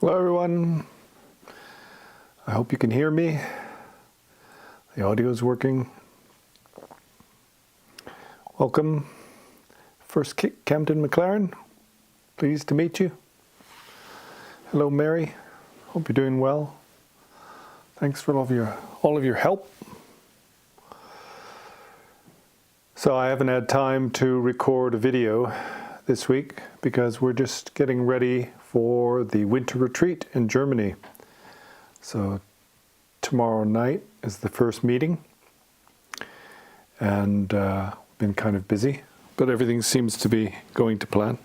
Hello everyone, I hope you can hear me. The audio is working. Welcome, First Camden McLaren, pleased to meet you. Hello Mary, hope you're doing well. Thanks for all of your help. So I haven't had time to record a video this week because we're just getting ready for the winter retreat in Germany. So tomorrow night is the first meeting, and been kind of busy, but everything seems to be going to plan.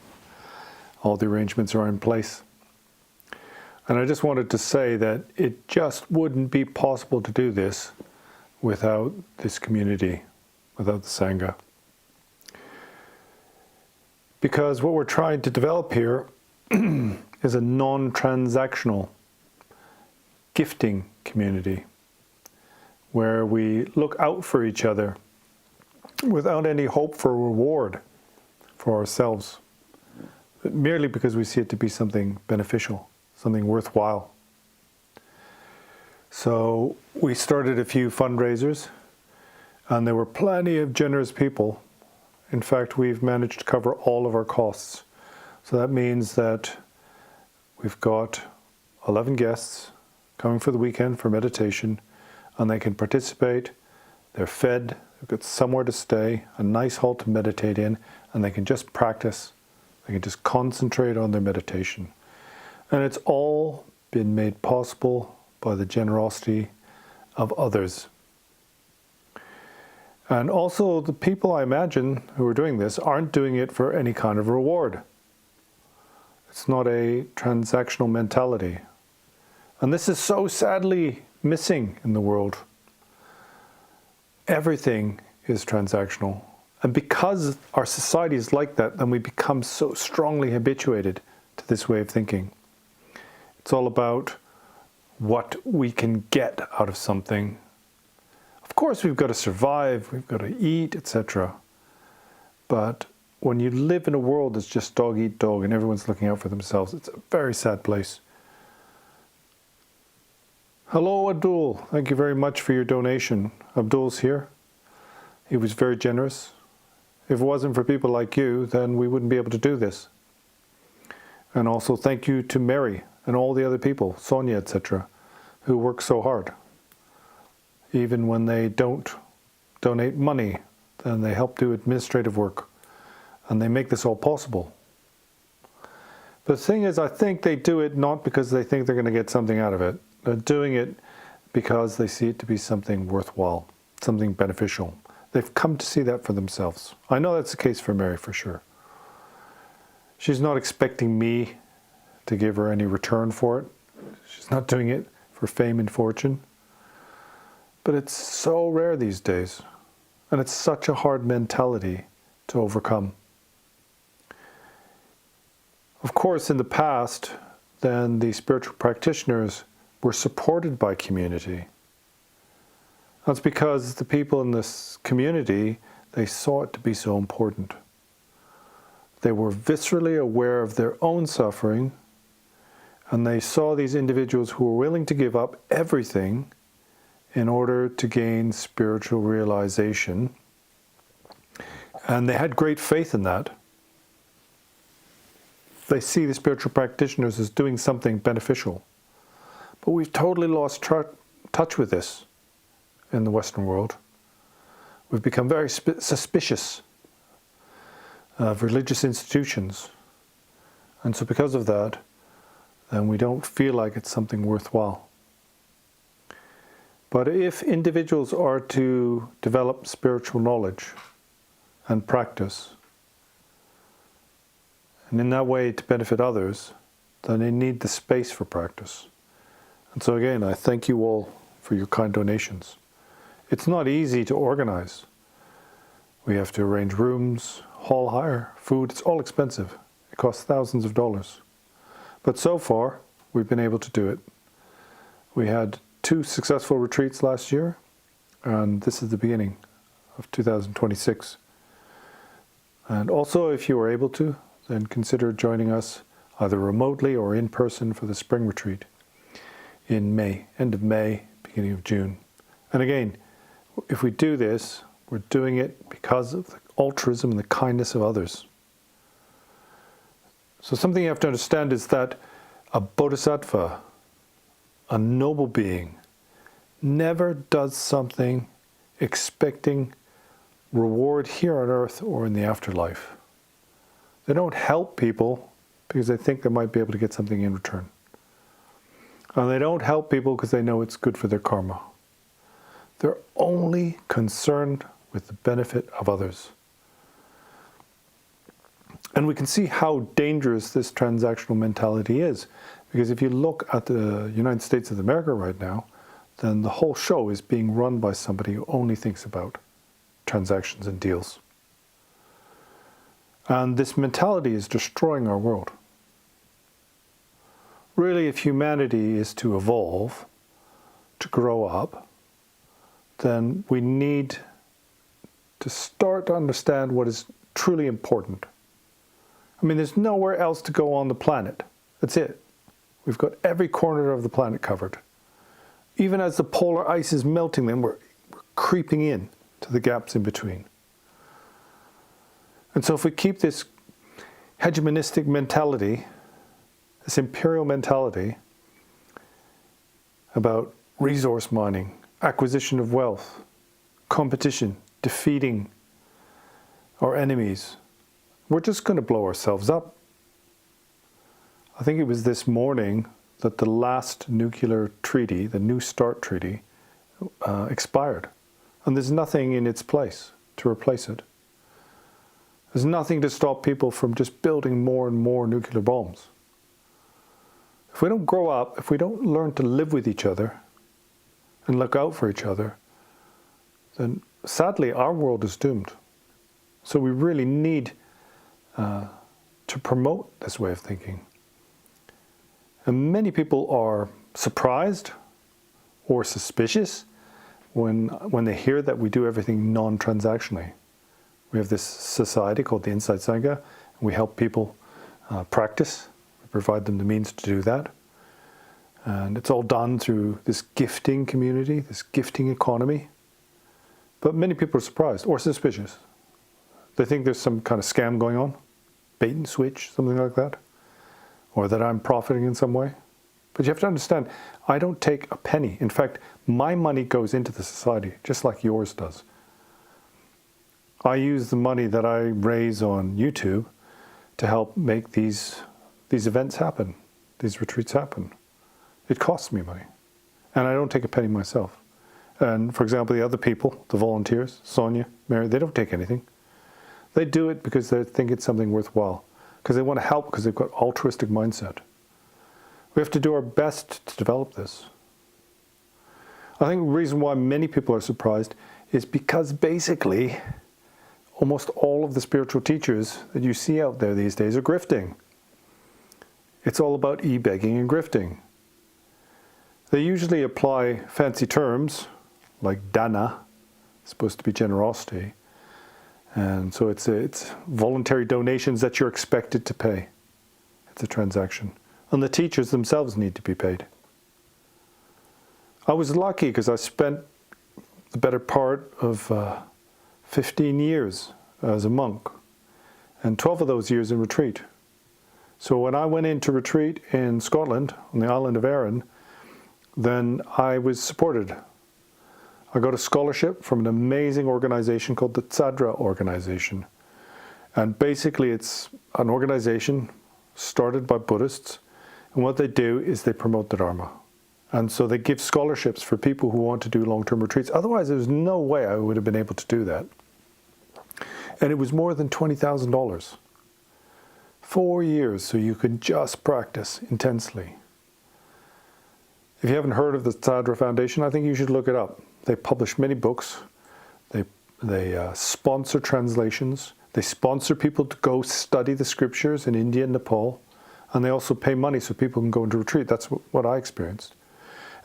All the arrangements are in place. And I just wanted to say that it just wouldn't be possible to do this without this community, without the Sangha. Because what we're trying to develop here is a non-transactional gifting community where we look out for each other without any hope for reward for ourselves, but merely because we see it to be something beneficial, something worthwhile. So we started a few fundraisers, and there were plenty of generous people. In fact, we've managed to cover all of our costs. So that means that we've got 11 guests coming for the weekend for meditation, and they can participate. They're fed, they've got somewhere to stay, a nice hall to meditate in, and they can just practice. They can just concentrate on their meditation. And it's all been made possible by the generosity of others. And also the people, I imagine, who are doing this aren't doing it for any kind of reward. It's not a transactional mentality. And this is so sadly missing in the world. Everything is transactional. And because our society is like that, then we become so strongly habituated to this way of thinking. It's all about what we can get out of something. Of course, we've got to survive, we've got to eat, etc. But when you live in a world that's just dog eat dog and everyone's looking out for themselves, it's a very sad place. Hello Abdul, thank you very much for your donation. Abdul's here. He was very generous. If it wasn't for people like you, then we wouldn't be able to do this. And also thank you to Mary and all the other people, Sonia, etc., who work so hard. Even when they don't donate money, then they help do administrative work. And they make this all possible. But the thing is, I think they do it not because they think they're going to get something out of it. They're doing it because they see it to be something worthwhile, something beneficial. They've come to see that for themselves. I know that's the case for Mary, for sure. She's not expecting me to give her any return for it. She's not doing it for fame and fortune. But it's so rare these days. And it's such a hard mentality to overcome. Of course, in the past, then the spiritual practitioners were supported by community. That's because the people in this community, they saw it to be so important. They were viscerally aware of their own suffering, and they saw these individuals who were willing to give up everything in order to gain spiritual realization. And they had great faith in that. They see the spiritual practitioners as doing something beneficial. But we've totally lost touch with this in the Western world. We've become very suspicious of religious institutions. And so because of that, then we don't feel like it's something worthwhile. But if individuals are to develop spiritual knowledge and practice, and in that way to benefit others, then they need the space for practice. And so again, I thank you all for your kind donations. It's not easy to organize. We have to arrange rooms, hall hire, food, it's all expensive. It costs thousands of dollars. But so far, we've been able to do it. We had 2 successful retreats last year, and this is the beginning of 2026. And also, if you are able to, then consider joining us either remotely or in person for the spring retreat in May, end of May, beginning of June. And again, if we do this, we're doing it because of the altruism and the kindness of others. So something you have to understand is that a bodhisattva, a noble being, never does something expecting reward here on earth or in the afterlife. They don't help people because they think they might be able to get something in return. And they don't help people because they know it's good for their karma. They're only concerned with the benefit of others. And we can see how dangerous this transactional mentality is. Because if you look at the United States of America right now, then the whole show is being run by somebody who only thinks about transactions and deals. And this mentality is destroying our world. Really, if humanity is to evolve, to grow up, then we need to start to understand what is truly important. I mean, there's nowhere else to go on the planet. That's it. We've got every corner of the planet covered. Even as the polar ice is melting, then we're creeping in to the gaps in between. And so if we keep this hegemonistic mentality, this imperial mentality about resource mining, acquisition of wealth, competition, defeating our enemies, we're just going to blow ourselves up. I think it was this morning that the last nuclear treaty, the New START treaty, expired. And there's nothing in its place to replace it. There's nothing to stop people from just building more and more nuclear bombs. If we don't grow up, if we don't learn to live with each other and look out for each other, then sadly our world is doomed. So we really need to promote this way of thinking. And many people are surprised or suspicious when they hear that we do everything non-transactionally. We have this society called the Insight Sangha, and we help people practice. We provide them the means to do that. And it's all done through this gifting community, this gifting economy. But many people are surprised or suspicious. They think there's some kind of scam going on, bait and switch, something like that, or that I'm profiting in some way. But you have to understand, I don't take a penny. In fact, my money goes into the society, just like yours does. I use the money that I raise on YouTube to help make these events happen, these retreats happen. It costs me money. And I don't take a penny myself. And for example, the other people, the volunteers, Sonia, Mary, they don't take anything. They do it because they think it's something worthwhile, because they want to help, because they've got altruistic mindset. We have to do our best to develop this. I think the reason why many people are surprised is because basically almost all of the spiritual teachers that you see out there these days are grifting. It's all about e-begging and grifting. They usually apply fancy terms like dana, supposed to be generosity, and so it's voluntary donations that you're expected to pay. It's a transaction. And the teachers themselves need to be paid. I was lucky because I spent the better part of 15 years as a monk, and 12 of those years in retreat. So when I went into retreat in Scotland, on the island of Arran, then I was supported. I got a scholarship from an amazing organization called the Tsadra organization. And basically it's an organization started by Buddhists, and what they do is they promote the Dharma. And so they give scholarships for people who want to do long-term retreats. Otherwise, there's no way I would have been able to do that. And it was more than $20,000. 4 years, so you could just practice intensely. If you haven't heard of the Tsadra Foundation, I think you should look it up. They publish many books. They sponsor translations. They sponsor people to go study the scriptures in India and Nepal. And they also pay money so people can go into retreat. That's what I experienced.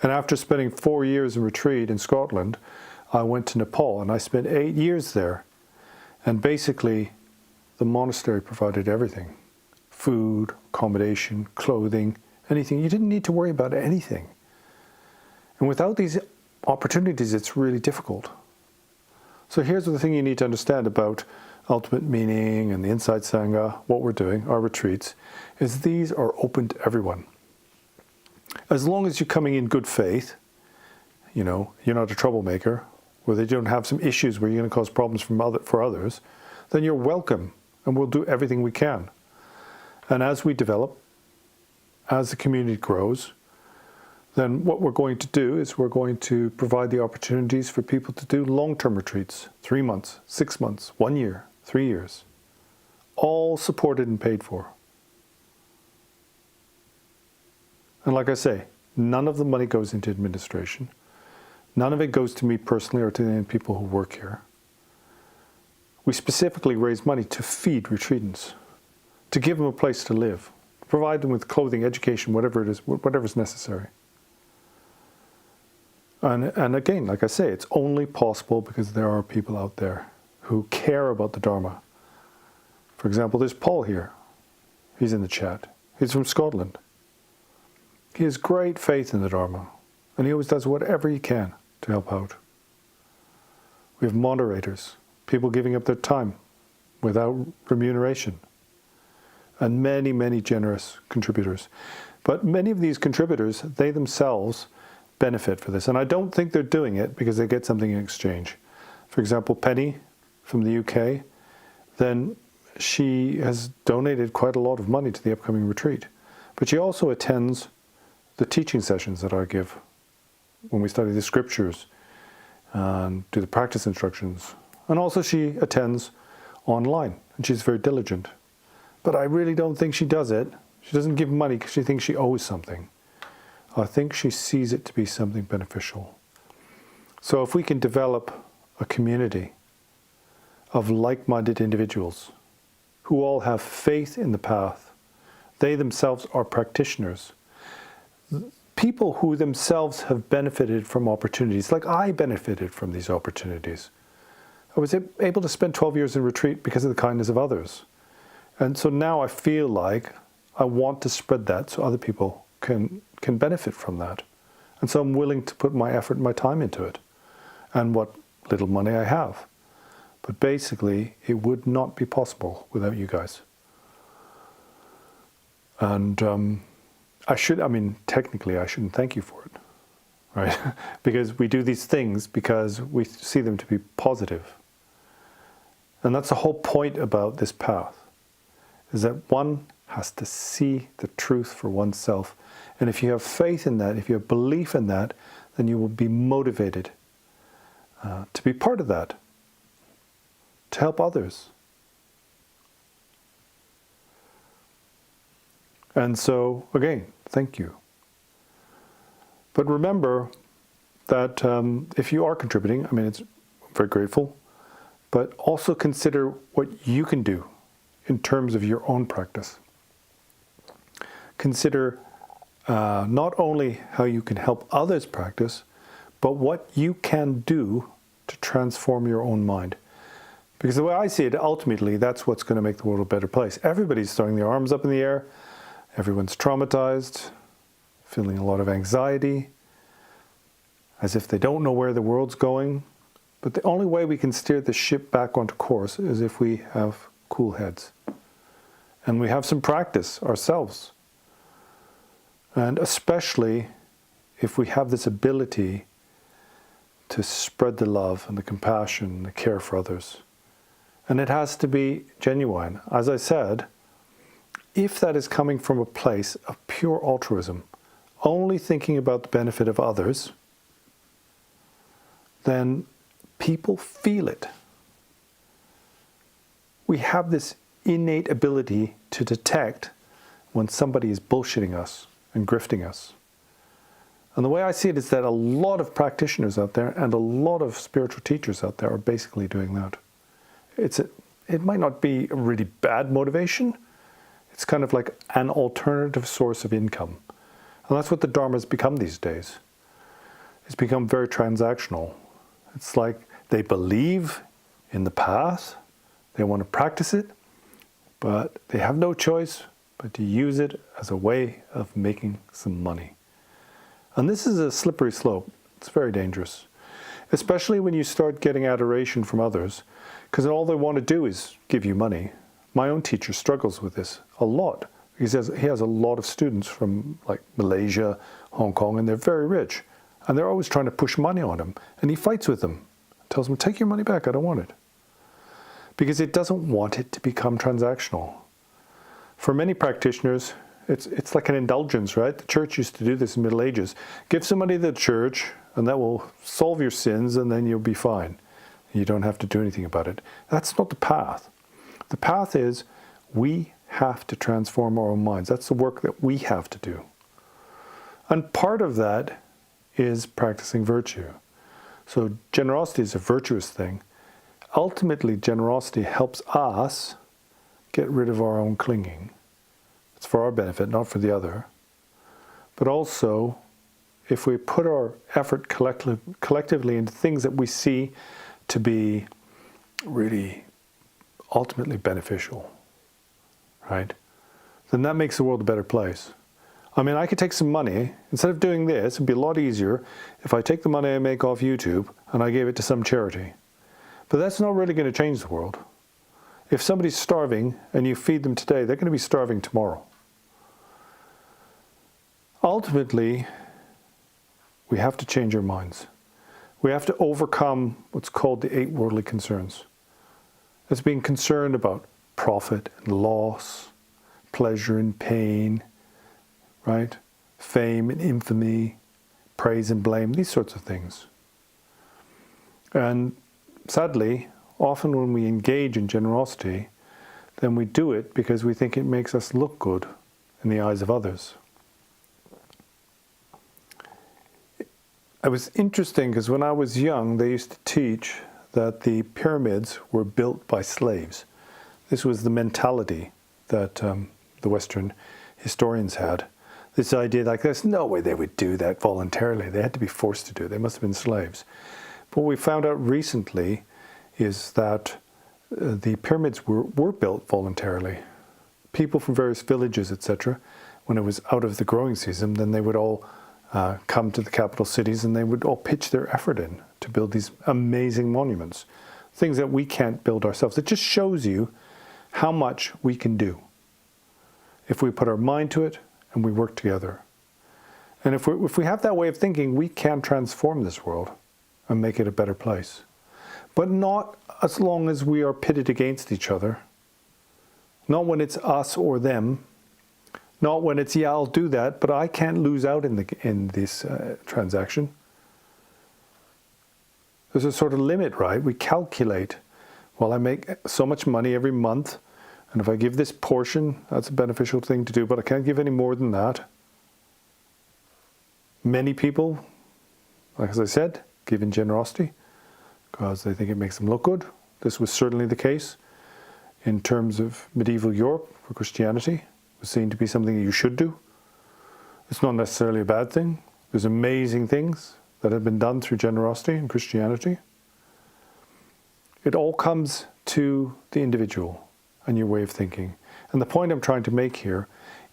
And after spending 4 years in retreat in Scotland, I went to Nepal and I spent 8 years there. And basically, the monastery provided everything. food, accommodation, clothing, anything. You didn't need to worry about anything. And without these opportunities, it's really difficult. So here's the thing you need to understand about ultimate meaning and the Insight Sangha, what we're doing, our retreats, is these are open to everyone. As long as you're coming in good faith, you know, you're not a troublemaker, or they don't have some issues where you're going to cause problems for others, then you're welcome, and we'll do everything we can. And as we develop, as the community grows, then what we're going to do is we're going to provide the opportunities for people to do long-term retreats, 3 months, 6 months, 1 year, 3 years, all supported and paid for. And like I say, none of the money goes into administration. None of it goes to me personally or to the people who work here. We specifically raise money to feed retreatants, to give them a place to live, provide them with clothing, education, whatever it is, whatever's necessary. And again, like I say, it's only possible because there are people out there who care about the Dharma. For example, there's Paul here. He's in the chat. He's from Scotland. He has great faith in the Dharma, and he always does whatever he can to help out. We have moderators, people giving up their time without remuneration, and many, many generous contributors. But many of these contributors, they themselves benefit for this, and I don't think they're doing it because they get something in exchange. For example, Penny from the UK, then she has donated quite a lot of money to the upcoming retreat, but she also attends the teaching sessions that I give when we study the scriptures and do the practice instructions, and also she attends online, and she's very diligent. But I really don't think she does it. She doesn't give money because she thinks she owes something. I think she sees it to be something beneficial. So if we can develop a community of like-minded individuals who all have faith in the path, they themselves are practitioners, people who themselves have benefited from opportunities, like I benefited from these opportunities. I was able to spend 12 years in retreat because of the kindness of others. And so now I feel like I want to spread that so other people can benefit from that. And so I'm willing to put my effort and my time into it, and what little money I have. But basically, it would not be possible without you guys. And technically I shouldn't thank you for it, right? Because we do these things because we see them to be positive. And that's the whole point about this path, is that one has to see the truth for oneself. And if you have faith in that, if you have belief in that, then you will be motivated to be part of that, to help others. And so, again, thank you. But remember that if you are contributing, I'm very grateful, but also consider what you can do in terms of your own practice. Consider not only how you can help others practice, but what you can do to transform your own mind. Because the way I see it, ultimately, that's what's going to make the world a better place. Everybody's throwing their arms up in the air. Everyone's traumatized, feeling a lot of anxiety, as if they don't know where the world's going. But the only way we can steer the ship back onto course is if we have cool heads. And we have some practice ourselves. And especially if we have this ability to spread the love and the compassion and the care for others. And it has to be genuine. As I said, if that is coming from a place of pure altruism, only thinking about the benefit of others, then people feel it. We have this innate ability to detect when somebody is bullshitting us and grifting us. And the way I see it is that a lot of practitioners out there and a lot of spiritual teachers out there are basically doing that. It might not be a really bad motivation. It's kind of like an alternative source of income. And that's what the Dharma has become these days. It's become very transactional. It's like they believe in the path, they want to practice it, but they have no choice but to use it as a way of making some money. And this is a slippery slope. It's very dangerous, especially when you start getting adoration from others, because all they want to do is give you money. My own teacher struggles with this a lot. He says he has a lot of students from like Malaysia, Hong Kong, and they're very rich. And they're always trying to push money on him. And he fights with them, tells them, take your money back, I don't want it. Because it doesn't want it to become transactional. For many practitioners, it's like an indulgence, right? The church used to do this in the Middle Ages. Give some money to the church, and that will solve your sins, and then you'll be fine. You don't have to do anything about it. That's not the path. The path is we have to transform our own minds. That's the work that we have to do. And part of that is practicing virtue. So generosity is a virtuous thing. Ultimately, generosity helps us get rid of our own clinging. It's for our benefit, not for the other. But also, if we put our effort collectively into things that we see to be really ultimately beneficial, right? Then that makes the world a better place. I mean, I could take some money, instead of doing this, it'd be a lot easier if I take the money I make off YouTube and I gave it to some charity. But that's not really going to change the world. If somebody's starving and you feed them today, they're going to be starving tomorrow. Ultimately, we have to change our minds. We have to overcome what's called the 8 worldly concerns. It's being concerned about profit and loss, pleasure and pain, right? Fame and infamy, praise and blame, these sorts of things. And sadly, often when we engage in generosity, then we do it because we think it makes us look good in the eyes of others. It was interesting because when I was young, they used to teach that the pyramids were built by slaves. This was the mentality that the Western historians had. This idea like there's no way they would do that voluntarily. They had to be forced to do it. They must have been slaves. But what we found out recently is that the pyramids were built voluntarily. People from various villages, etc., when it was out of the growing season, then they would all come to the capital cities and they would all pitch their effort in to build these amazing monuments, things that we can't build ourselves. It just shows you how much we can do if we put our mind to it and we work together. And if we have that way of thinking, we can transform this world and make it a better place. But not as long as we are pitted against each other. Not when it's us or them. Not when it's, yeah, I'll do that, but I can't lose out in this transaction. There's a sort of limit, right? We calculate, well, I make so much money every month, and if I give this portion, that's a beneficial thing to do, but I can't give any more than that. Many people, like as I said, give in generosity because they think it makes them look good. This was certainly the case in terms of medieval Europe for Christianity. Was seen to be something that you should do. It's not necessarily a bad thing. There's amazing things that have been done through generosity in Christianity. It all comes to the individual and your way of thinking. And the point I'm trying to make here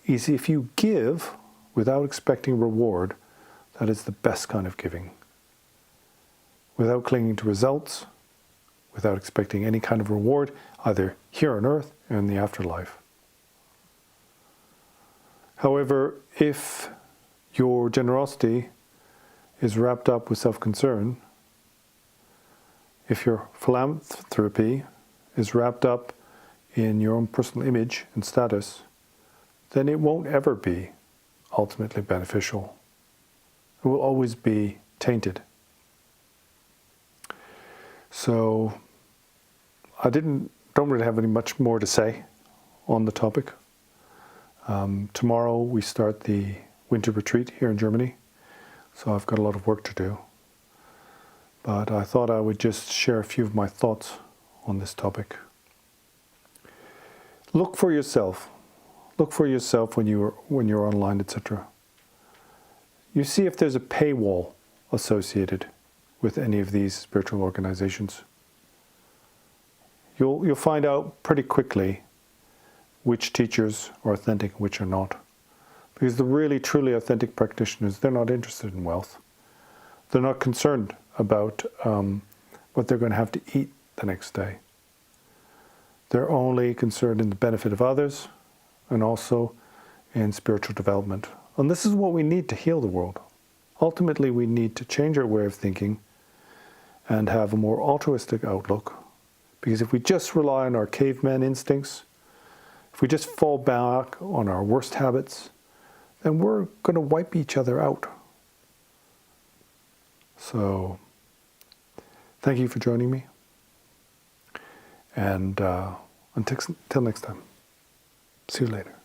is if you give without expecting reward, that is the best kind of giving. Without clinging to results, without expecting any kind of reward, either here on earth or in the afterlife. However, if your generosity is wrapped up with self-concern, if your philanthropy is wrapped up in your own personal image and status, then it won't ever be ultimately beneficial. It will always be tainted. So I don't really have any much more to say on the topic. Tomorrow we start the winter retreat here in Germany, so I've got a lot of work to do. But I thought I would just share a few of my thoughts on this topic. Look for yourself. Look for yourself when you're online, etc. You see if there's a paywall associated with any of these spiritual organizations. You'll find out pretty quickly which teachers are authentic and which are not. Because the really, truly authentic practitioners, they're not interested in wealth. They're not concerned about what they're going to have to eat the next day. They're only concerned in the benefit of others and also in spiritual development. And this is what we need to heal the world. Ultimately, we need to change our way of thinking and have a more altruistic outlook. Because if we just rely on our caveman instincts, if we just fall back on our worst habits, then we're going to wipe each other out. So, thank you for joining me. And until next time, see you later.